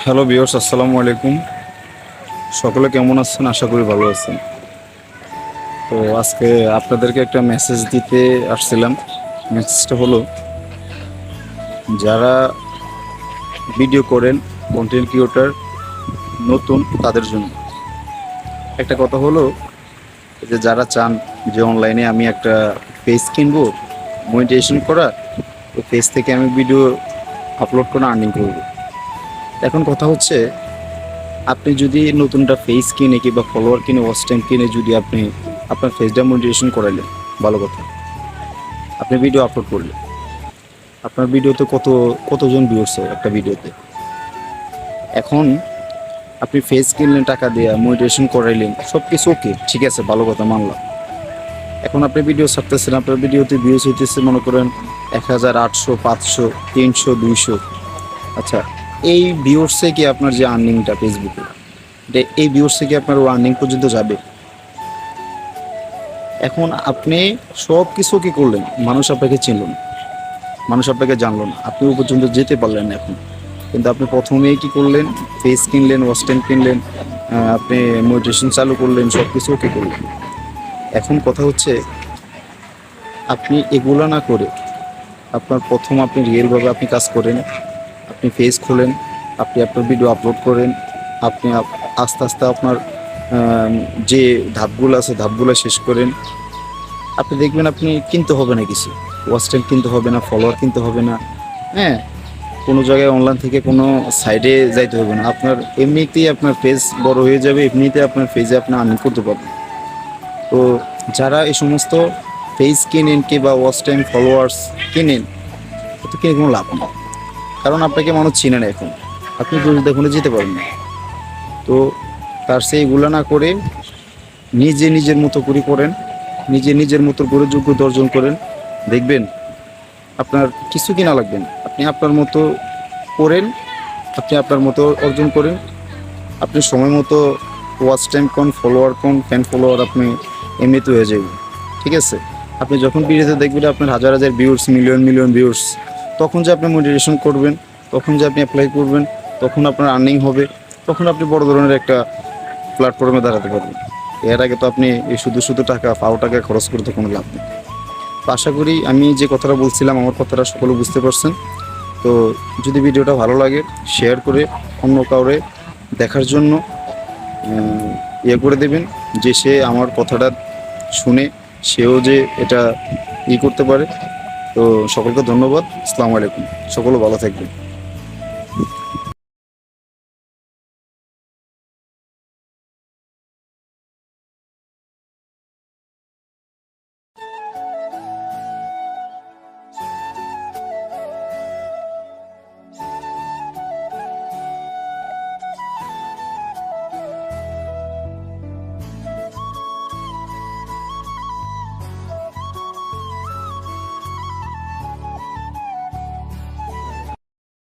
Hello viewers, আসসালামু আলাইকুম। সকলে কেমন আছেন? আশা করি ভালো আছেন। তো আজকে আপনাদেরকে একটা মেসেজ দিতে আসছিলাম। মেসেজটা হলো, যারা ভিডিও করেন, কন্টেন্ট ক্রিয়েটর নতুন, তাদের জন্য একটা কথা হলো যে যারা চান যে অনলাইনে আমি একটা পেজ কিনবো, মনিটাইজেশন করা, ওই পেজ থেকে আমি ভিডিও আপলোড করে আর্নিং করব। এখন কথা হচ্ছে, আপনি যদি নতুনটা পেজ কিনে কিংবা ফলোয়ার কিনে ওয়াচ টাইম কিনে যদি আপনি আপনার পেজটা মনিটাইজেশন করাইলেন, ভালো কথা। আপনি ভিডিও আপলোড করলেন, আপনার ভিডিওতে কতজন ভিউয়ার্স হয় একটা ভিডিওতে। এখন আপনি পেজ কিনলেন, টাকা দিয়ে মনিটাইজেশন করাইলেন, সব কিছু ওকে, ঠিক আছে, ভালো কথা, মানলাম। এখন আপনি ভিডিও ছাড়তেছেন, আপনার ভিডিওতে ভিউজ হইতেছে মনে করেন 1000, 800, 500, 300, 200। আচ্ছা, এই ভিউয়ার্সে কি আপনার যে আর্নিংটা ফেসবুকে, এই ভিউয়ার্সে কি আপনার আর্নিং পর্যন্ত যাবে? এখন আপনি সব কিছু কি করলেন, মানুষ আপনাকে চিনল না, মানুষ আপনাকে জানলো না, আপনি ও পর্যন্ত যেতে পারলেন না এখন। কিন্তু আপনি প্রথমেই কি করলেন, পেজ কিনলেন, ওয়াচ টাইম কিনলেন, আপনি মোটিভেশন চালু করলেন, সব কিছু ওকে করলেন। এখন কথা হচ্ছে, আপনি এগুলো না করে আপনার প্রথম আপনি রিয়েলভাবে আপনি কাজ করেন, আপনি পেজ খোলেন, আপনি আপনার ভিডিও আপলোড করেন, আপনি আস্তে আস্তে আপনার যে ধাপগুলো আছে ধাপগুলো শেষ করেন। আপনি দেখবেন আপনি কিনতে হবে না কিছু, ওয়াচ টাইম কিনতে হবে না, ফলোয়ার কিনতে হবে না, হ্যাঁ, কোনো জায়গায় অনলাইন থেকে কোনো সাইডে যাইতে হবে না। আপনার এমনিতেই আপনার পেজ বড় হয়ে যাবে, এমনিতে আপনার পেজে আপনি আর্নিং করতে পারবেন। তো যারা এই সমস্ত পেজ কিনেন কিংবা ওয়াচ টাইম ফলোয়ার্স কিনেন, তো কিনে কোনো লাভ নেই, কারণ আপনাকে মানুষ চিনে না এখন, আপনি দেখুন যেতে পারবেন না। তো তার সেইগুলো না করে নিজের মতো করে করেন, নিজের মতো করে যোগ্যতা অর্জন করেন, দেখবেন আপনার কিছু কিনা লাগবে না। আপনি আপনার মতো করেন, আপনি আপনার মতো অর্জন করেন, আপনি সময় মতো ওয়াচ টাইম কোন, ফলোয়ার কোন, ফ্যান ফলোয়ার আপনি এমনিতে হয়ে যাবেন, ঠিক আছে। আপনি যখন ভিডিওতে দেখবেন আপনার হাজার হাজার ভিউর্স, মিলিয়ন ভিউর্স, তখন যে আপনি মোটিভেশন করবেন, তখন যে আপনি অ্যাপ্লাই করবেন, তখন আপনার আর্নিং হবে, তখন আপনি বড় ধরনের একটা প্ল্যাটফর্মে দাঁড়াতে পারবেন। এর আগে তো আপনি এই শুধু টাকা পাও টাকা খরচ করতে কোনো লাভ নেই। তো আশা করি আমি যে কথাটা বলছিলাম, আমার কথাটা সকলে বুঝতে পারছেন। তো যদি ভিডিওটা ভালো লাগে, শেয়ার করে অন্য কাউরে দেখার জন্য ইয়ে করে দেবেন, যে সে আমার কথাটা শুনে সেও যে এটা করতে পারে। তো সকলকে ধন্যবাদ। আসসালামু আলাইকুম। সকলে ভালো থাকবেন।